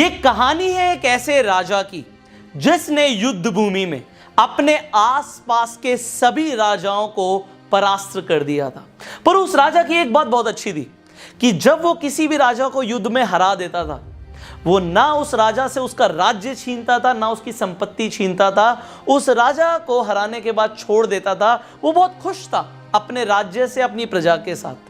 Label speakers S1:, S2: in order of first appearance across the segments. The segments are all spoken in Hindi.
S1: ये कहानी है एक ऐसे राजा की जिसने युद्ध भूमि में अपने आसपास के सभी राजाओं को परास्त कर दिया था। पर उस राजा की एक बात बहुत अच्छी थी कि जब वो किसी भी राजा को युद्ध में हरा देता था, वो ना उस राजा से उसका राज्य छीनता था, ना उसकी संपत्ति छीनता था। उस राजा को हराने के बाद छोड़ देता था। वो बहुत खुश था अपने राज्य से, अपनी प्रजा के साथ।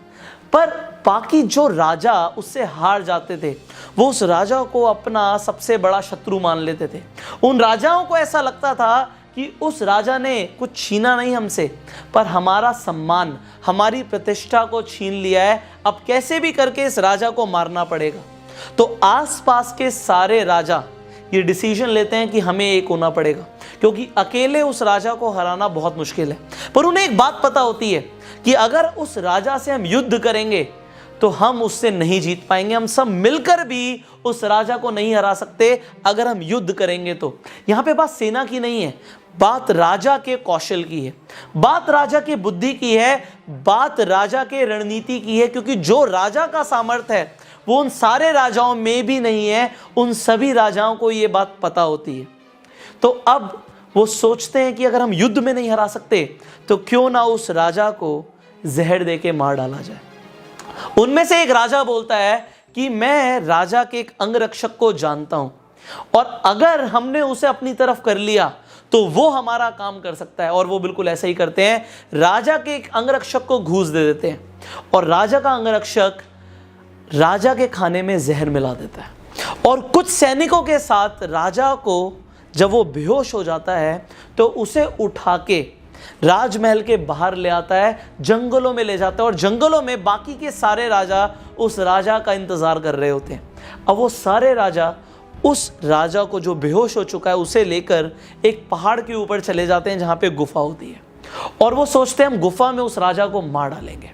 S1: पर बाकी जो राजा उससे हार जाते थे, वो उस राजा को अपना सबसे बड़ा शत्रु मान लेते थे। उन राजाओं को ऐसा लगता था कि उस राजा ने कुछ छीना नहीं हमसे, पर हमारा सम्मान, हमारी प्रतिष्ठा को छीन लिया है। अब कैसे भी करके इस राजा को मारना पड़ेगा। तो आसपास के सारे राजा ये डिसीजन लेते हैं कि हमें एक होना पड़ेगा, क्योंकि अकेले उस राजा को हराना बहुत मुश्किल है। पर उन्हें एक बात पता होती है कि अगर उस राजा से हम युद्ध करेंगे तो हम उससे नहीं जीत पाएंगे। हम सब मिलकर भी उस राजा को नहीं हरा सकते अगर हम युद्ध करेंगे तो। यहां पे बात सेना की नहीं है, बात राजा के कौशल की है, बात राजा की बुद्धि की है, बात राजा के रणनीति की है। क्योंकि जो राजा का सामर्थ्य है वो उन सारे राजाओं में भी नहीं है। उन सभी राजाओं को ये बात पता होती है। तो अब वो सोचते हैं कि अगर हम युद्ध में नहीं हरा सकते तो क्यों ना उस राजा को जहर देके मार डाला जाए। उनमें से एक राजा बोलता है कि मैं राजा के एक अंगरक्षक को जानता हूं, और अगर हमने उसे अपनी तरफ कर लिया तो वो हमारा काम कर सकता है। और वो बिल्कुल ऐसा ही करते हैं। राजा के एक अंगरक्षक को घूस दे देते हैं, और राजा का अंगरक्षक राजा के खाने में जहर मिला देता है। और कुछ सैनिकों के साथ राजा को जब वो बेहोश हो जाता है तो उसे उठा के राजमहल के बाहर ले आता है, जंगलों में ले जाता है। और जंगलों में बाकी के सारे राजा उस राजा का इंतजार कर रहे होते हैं। अब वो सारे राजा उस राजा को जो बेहोश हो चुका है उसे लेकर एक पहाड़ के ऊपर चले जाते हैं जहां पे गुफा होती है, और वो सोचते हैं हम गुफा में उस राजा को मार डालेंगे।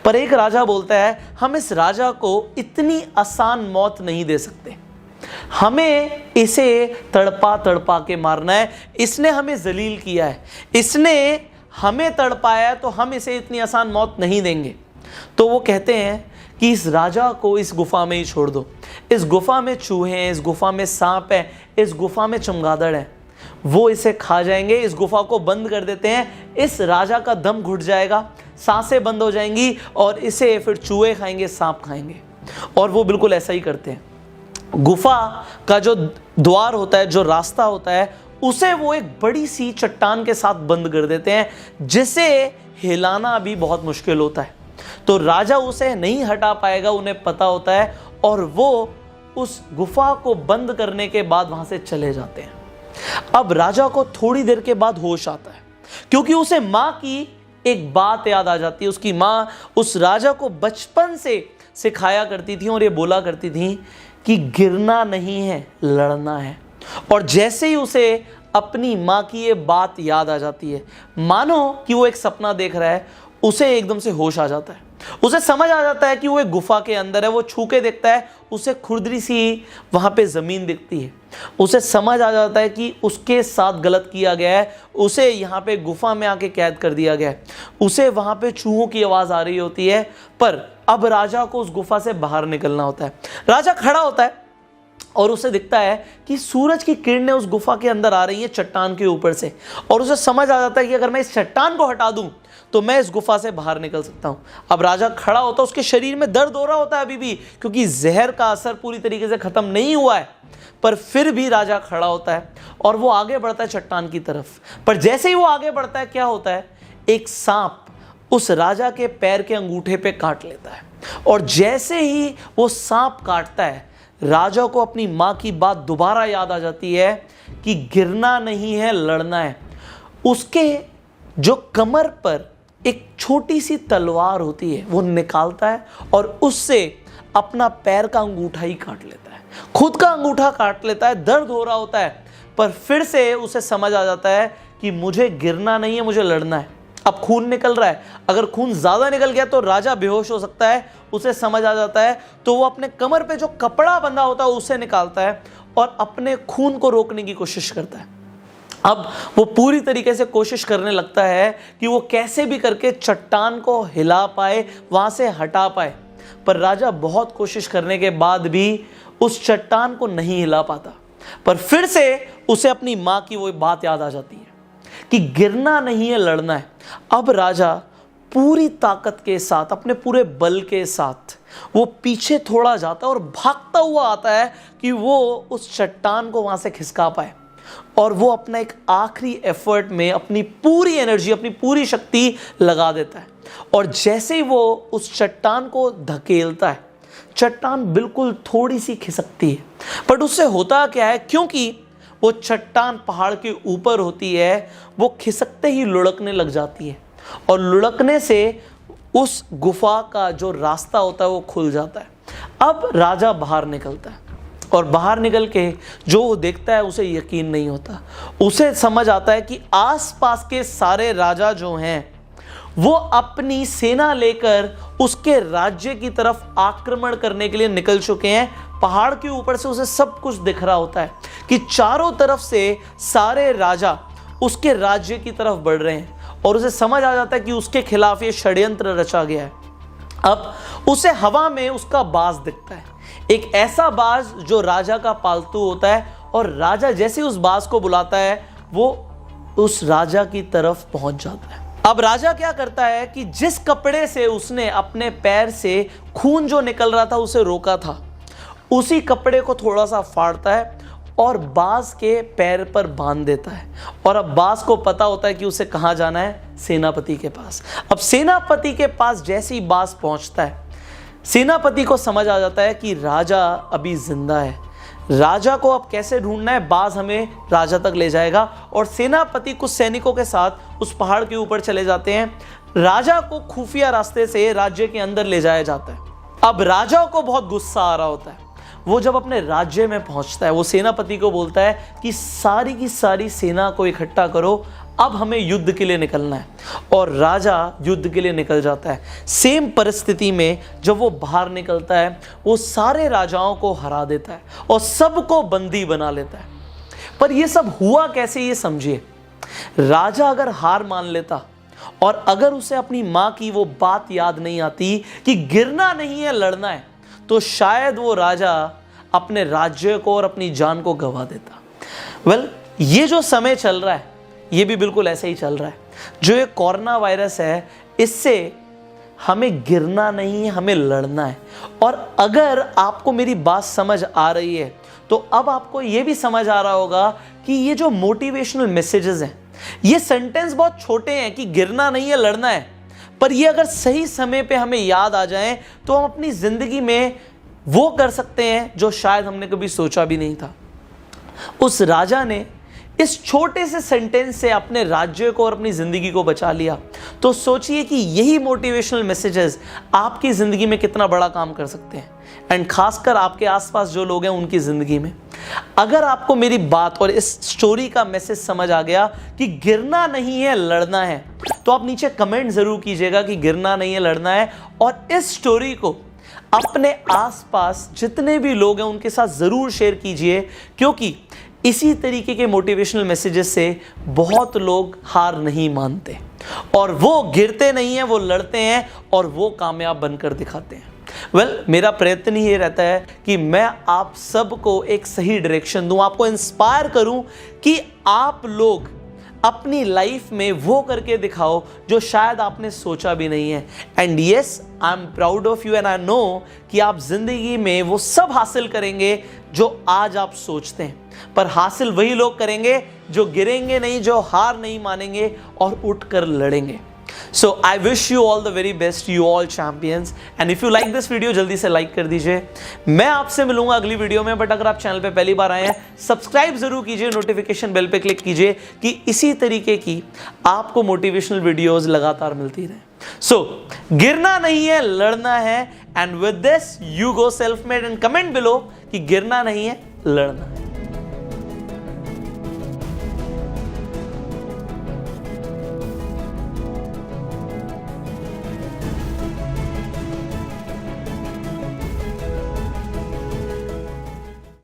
S1: पर एक राजा बोलता है हम इस राजा को इतनी आसान मौत नहीं दे सकते, हमें इसे तड़पा तड़पा के मारना है। इसने हमें जलील किया है, इसने हमें तड़पाया है, तो हम इसे इतनी आसान मौत नहीं देंगे। तो वो कहते हैं कि इस राजा को इस गुफा में ही छोड़ दो। इस गुफा में चूहे हैं, इस गुफा में सांप है, इस गुफा में चमगादड़ है, वो इसे खा जाएंगे। इस गुफा को बंद कर देते हैं, इस राजा का दम घुट जाएगा, सांसें बंद हो जाएंगी, और इसे फिर चूहे खाएंगे, सांप खाएंगे। और वो बिल्कुल ऐसा ही करते हैं। गुफा का जो द्वार होता है, जो रास्ता होता है, उसे वो एक बड़ी सी चट्टान के साथ बंद कर देते हैं, जिसे हिलाना भी बहुत मुश्किल होता है। तो राजा उसे नहीं हटा पाएगा, उन्हें पता होता है, और वो उस गुफा को बंद करने के बाद वहां से चले जाते हैं। अब राजा को थोड़ी देर के बाद होश आता है, क्योंकि उसे मां की एक बात याद आ जाती है। उसकी मां उस राजा को बचपन से सिखाया करती थी और ये बोला करती थी कि गिरना नहीं है, लड़ना है। और जैसे ही उसे अपनी मां की ये बात याद आ जाती है, मानो कि वो एक सपना देख रहा है, उसे एकदम से होश आ जाता है। उसे समझ आ जाता है कि वो एक गुफा के अंदर है। वो छू के देखता है, उसे खुरदरी सी वहां पे जमीन दिखती है। उसे समझ आ जाता है कि उसके साथ गलत किया गया है, उसे यहाँ पे गुफा में आके कैद कर दिया गया है। उसे वहां पे चूहों की आवाज आ रही होती है। पर अब राजा को उस गुफा से बाहर निकलना होता है। राजा खड़ा होता है और उसे दिखता है कि सूरज की किरणें उस गुफा के अंदर आ रही है चट्टान के ऊपर से, और उसे समझ आ जाता है कि अगर मैं इस चट्टान को हटा दूं तो मैं इस गुफा से बाहर निकल सकता हूं। अब राजा खड़ा होता है, उसके शरीर में दर्द हो रहा होता है अभी भी, क्योंकि जहर का असर पूरी तरीके से खत्म नहीं हुआ है। पर फिर भी राजा खड़ा होता है और वो आगे बढ़ता है चट्टान की तरफ। पर जैसे ही वो आगे बढ़ता है, क्या होता है, एक सांप उस राजा के पैर के अंगूठे पे काट लेता है। और जैसे ही वो सांप काटता है, राजा को अपनी मां की बात दोबारा याद आ जाती है कि गिरना नहीं है, लड़ना है। उसके जो कमर पर एक छोटी सी तलवार होती है, वो निकालता है और उससे अपना पैर का अंगूठा ही काट लेता है, खुद का अंगूठा काट लेता है। दर्द हो रहा होता है, पर फिर से उसे समझ आ जाता है कि मुझे गिरना नहीं है, मुझे लड़ना है। अब खून निकल रहा है, अगर खून ज्यादा निकल गया तो राजा बेहोश हो सकता है। उसे समझ आ जाता है, तो वो अपने कमर पे जो कपड़ा बंधा होता है उसे निकालता है और अपने खून को रोकने की कोशिश करता है। अब वो पूरी तरीके से कोशिश करने लगता है कि वो कैसे भी करके चट्टान को हिला पाए, वहां से हटा पाए। पर राजा बहुत कोशिश करने के बाद भी उस चट्टान को नहीं हिला पाता। पर फिर से उसे अपनी मां की वो बात याद आ जाती है कि गिरना नहीं है, लड़ना है। अब राजा पूरी ताकत के साथ, अपने पूरे बल के साथ वो पीछे थोड़ा जाता है और भागता हुआ आता है कि वो उस चट्टान को वहां से खिसका पाए। और वो अपना एक आखिरी एफर्ट में अपनी पूरी एनर्जी, अपनी पूरी शक्ति लगा देता है। और जैसे ही वो उस चट्टान को धकेलता है, चट्टान बिल्कुल थोड़ी सी खिसकती है। बट उससे होता क्या है, क्योंकि वो चट्टान पहाड़ के ऊपर होती है, वो खिसकते ही लुढ़कने लग जाती है और लुढ़कने से उस गुफा का जो रास्ता होता है वो खुल जाता है। अब राजा बाहर निकलता है और बाहर निकल के जो वो देखता है उसे यकीन नहीं होता। उसे समझ आता है कि आसपास के सारे राजा जो हैं वो अपनी सेना लेकर उसके राज्य की तरफ आक्रमण करने के लिए निकल चुके हैं। पहाड़ के ऊपर से उसे सब कुछ दिख रहा होता है कि चारों तरफ से सारे राजा उसके राज्य की तरफ बढ़ रहे हैं और उसे समझ आ जाता है कि उसके खिलाफ ये षड्यंत्र रचा गया है। अब उसे हवा में उसका बाज दिखता है, एक ऐसा बाज जो राजा का पालतू होता है। और राजा जैसे उस बाज को बुलाता है वो उस राजा की तरफ पहुंच जाता है। अब राजा क्या करता है कि जिस कपड़े से उसने अपने पैर से खून जो निकल रहा था उसे रोका था, उसी कपड़े को थोड़ा सा फाड़ता है और बाज के पैर पर बांध देता है। और अब बाज को पता होता है कि उसे कहाँ जाना है, सेनापति के पास। अब सेनापति के पास जैसे ही बाज पहुंचता है, सेनापति को समझ आ जाता है कि राजा अभी जिंदा है। राजा को अब कैसे ढूंढना है, बाज हमें राजा तक ले जाएगा। और सेनापति कुछ सैनिकों के साथ उस पहाड़ के ऊपर चले जाते हैं। राजा को खुफिया रास्ते से राज्य के अंदर ले जाया जाता है। अब राजा को बहुत गुस्सा आ रहा होता है। वो जब अपने राज्य में पहुंचता है, वो सेनापति को बोलता है कि सारी की सारी सेना को इकट्ठा करो, अब हमें युद्ध के लिए निकलना है। और राजा युद्ध के लिए निकल जाता है। सेम परिस्थिति में जब वो बाहर निकलता है, वो सारे राजाओं को हरा देता है और सबको बंदी बना लेता है। पर ये सब हुआ कैसे, ये समझिए। राजा अगर हार मान लेता और अगर उसे अपनी मां की वो बात याद नहीं आती कि गिरना नहीं है, लड़ना है, तो शायद वो राजा अपने राज्य को और अपनी जान को गंवा देता। ये जो समय चल रहा है ये भी बिल्कुल ऐसे ही चल रहा है। जो ये कोरोना वायरस है, इससे हमें गिरना नहीं है, हमें लड़ना है। और अगर आपको मेरी बात समझ आ रही है तो अब आपको ये भी समझ आ रहा होगा कि ये जो मोटिवेशनल मैसेजेस हैं, ये सेंटेंस बहुत छोटे हैं कि गिरना नहीं है, लड़ना है, पर ये अगर सही समय पे हमें याद आ जाएं तो हम अपनी जिंदगी में वो कर सकते हैं जो शायद हमने कभी सोचा भी नहीं था। उस राजा ने इस छोटे से सेंटेंस से अपने राज्य को और अपनी जिंदगी को बचा लिया। तो सोचिए कि यही मोटिवेशनल मैसेजेस आपकी जिंदगी में कितना बड़ा काम कर सकते हैं, एंड खासकर आपके आसपास जो लोग हैं उनकी जिंदगी में। अगर आपको मेरी बात और इस स्टोरी का मैसेज समझ आ गया कि गिरना नहीं है, लड़ना है, तो आप नीचे कमेंट जरूर कीजिएगा कि गिरना नहीं है, लड़ना है। और इस स्टोरी को अपने आसपास जितने भी लोग हैं उनके साथ जरूर शेयर कीजिए, क्योंकि इसी तरीके के मोटिवेशनल मैसेजेस से बहुत लोग हार नहीं मानते और वो गिरते नहीं हैं, वो लड़ते हैं और वो कामयाब बनकर दिखाते हैं। मेरा प्रयत्न ही ये रहता है कि मैं आप सबको एक सही डायरेक्शन दूं, आपको इंस्पायर करूं कि आप लोग अपनी लाइफ में वो करके दिखाओ जो शायद आपने सोचा भी नहीं है। And yes, I am proud of you and I know कि आप जिंदगी में वो सब हासिल करेंगे जो आज आप सोचते हैं। पर हासिल वही लोग करेंगे जो गिरेंगे नहीं, जो हार नहीं मानेंगे और उठकर लड़ेंगे। So I wish you all the very best, you all champions. And if you like this video, जल्दी से लाइक कर दीजिए। मैं आपसे मिलूंगा अगली वीडियो में, बट अगर आप चैनल पे पहली बार आए हैं, सब्सक्राइब जरूर कीजिए, नोटिफिकेशन बेल पे क्लिक कीजिए कि इसी तरीके की आपको मोटिवेशनल वीडियोस लगातार मिलती रहे। So गिरना नहीं है, लड़ना है। And with this, you go self-made and comment below कि गिरना नहीं है, लड़ना है।